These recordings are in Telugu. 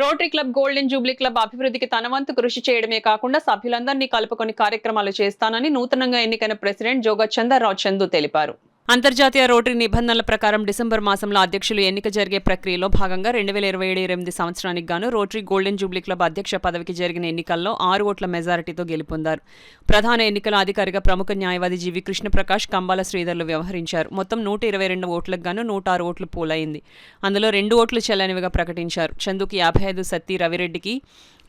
Rotary club golden Jubilee club అభివృద్ధికి తన వంతు కృషి చేయడమే కాకుండా సభ్యులందరినీ కలుపుకొని కార్యక్రమాలు చేస్తానని నూతనంగా ఎన్నికైన ప్రెసిడెంట్ జోగా చందర్రావు చందు తెలిపారు. అంతర్జాతీయ రోటరీ నిబంధనల ప్రకారం డిసెంబర్ మాసంలో అధ్యక్షులు ఎన్నిక జరిగే ప్రక్రియలో భాగంగా 2027-28 సంవత్సరానికి గాను రోటరీ గోల్డెన్ జూబ్లీ క్లబ్ అధ్యక్ష పదవికి జరిగిన ఎన్నికల్లో 6 ఓట్ల మెజారిటీతో గెలుపొందారు. ప్రధాన ఎన్నికల అధికారిగా ప్రముఖ న్యాయవాది జీవి కృష్ణప్రకాష్, కంబాల శ్రీధర్లు వ్యవహరించారు. మొత్తం 122 ఓట్లకు గాను 106 ఓట్లు పోలైంది. అందులో 2 ఓట్లు చెల్లనివిగా ప్రకటించారు. చందుకి 55, సత్తి రవిరెడ్డికి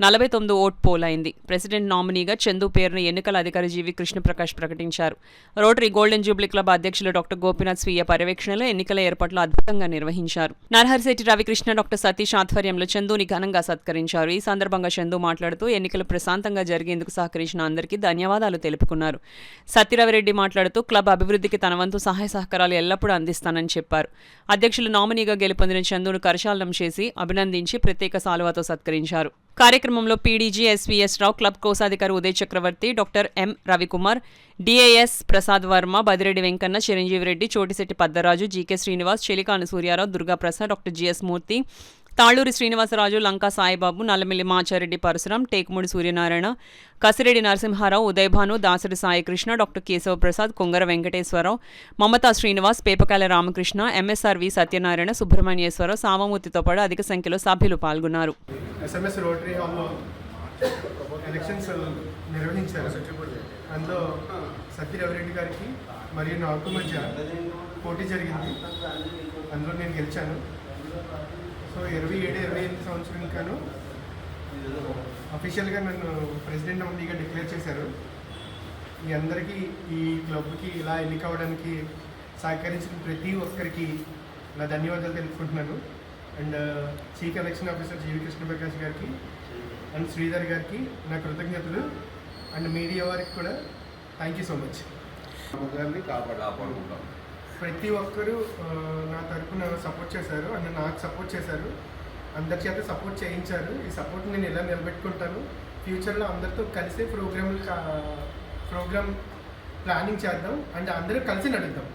49 ఓట్ పోలైంది. ప్రెసిడెంట్ నామినీగా చందు పేరును ఎన్నికల అధికారి జీవి కృష్ణప్రకాష్ ప్రకటించారు. రోటరీ గోల్డెన్ జూబ్లీ క్లబ్ అధ్యక్షులు డాక్టర్ గోపీనాథ్ స్వీయ పర్యవేక్షణలో ఎన్నికల ఏర్పాట్లు అద్భుతంగా నిర్వహించారు. నరహరిశెట్టి రవికృష్ణ, డాక్టర్ సతీష్ ఆధ్వర్యంలో చందుని ఘనంగా సత్కరించారు. ఈ సందర్భంగా చందు మాట్లాడుతూ ఎన్నికలు ప్రశాంతంగా జరిగేందుకు సహకరించిన అందరికీ ధన్యవాదాలు తెలుపుకున్నారు. సత్తి రవిరెడ్డి మాట్లాడుతూ క్లబ్ అభివృద్ధికి తన వంతు సహాయ సహకారాలు ఎల్లప్పుడూ అందిస్తానని చెప్పారు. అధ్యక్షులు నామినీగా గెలుపొందిన చందును కరశాలనం చేసి అభినందించి ప్రత్యేక సాలువాతో సత్కరించారు. కార్యక్రమంలో పీడీజీ ఎస్వీఎస్ రావు, క్లబ్ కోశాధికారి Uday Chakravarthi, doctor M Ravikumar, DIS Prasad Varma, Badireddy Venkanna, Chiranjeevi Reddy, Chotisetty Paddaraju, GK Srinivas, Chelikanu Suryarao, Durgaprasad, doctor GS Murthy, Taluri Srinivasaraju, Lanka Saibabu, Nallamilli Machareddy Parasuram, Tekumudi Suryanarayana, Kasireddy Narasimharao, Udayabhanu, Dasari Saikrishna, doctor Keshavaprasad, Kongara Venkateswararao, Mamata Srinivas, Pepakayala Ramakrishna, MSRV Satyanarayana, Subrahmanyeswararao, సామమూర్తితో పాటు అధిక సంఖ్యలో సభ్యులు పాల్గొన్నారు. SMS రోటరీ హాల్లో ఎలక్షన్స్ నిర్వహించారు. అందులో సత్య రవిరెడ్డి గారికి మరియు నాకు మధ్య పోటీ జరిగింది. అందులో నేను గెలిచాను. సో 27-28 సంవత్సరం కాను అఫీషియల్గా నన్ను ప్రెసిడెంట్ నామినీగా డిక్లేర్ చేశారు. మీ అందరికీ ఈ క్లబ్కి ఇలా ఎన్నికవడానికి సహకరించిన ప్రతి ఒక్కరికి నా ధన్యవాదాలు తెలుపుకుంటున్నాను. అండ్ చీఫ్ ఎలక్షన్ ఆఫీసర్ జీవి కృష్ణప్రకాష్ గారికి అండ్ శ్రీధర్ గారికి నా కృతజ్ఞతలు. అండ్ మీడియా వారికి కూడా థ్యాంక్ యూ సో మచ్. ప్రతి ఒక్కరూ నా తరఫున సపోర్ట్ చేశారు అండ్ నాకు సపోర్ట్ చేశారు. అందరి చేత సపోర్ట్ చేయించారు. ఈ సపోర్ట్ నేను ఎలా నిలబెట్టుకుంటాను, ఫ్యూచర్లో అందరితో కలిసే ప్రోగ్రామ్ ప్లానింగ్ చేద్దాం అండ్ అందరూ కలిసి నడుద్దాం.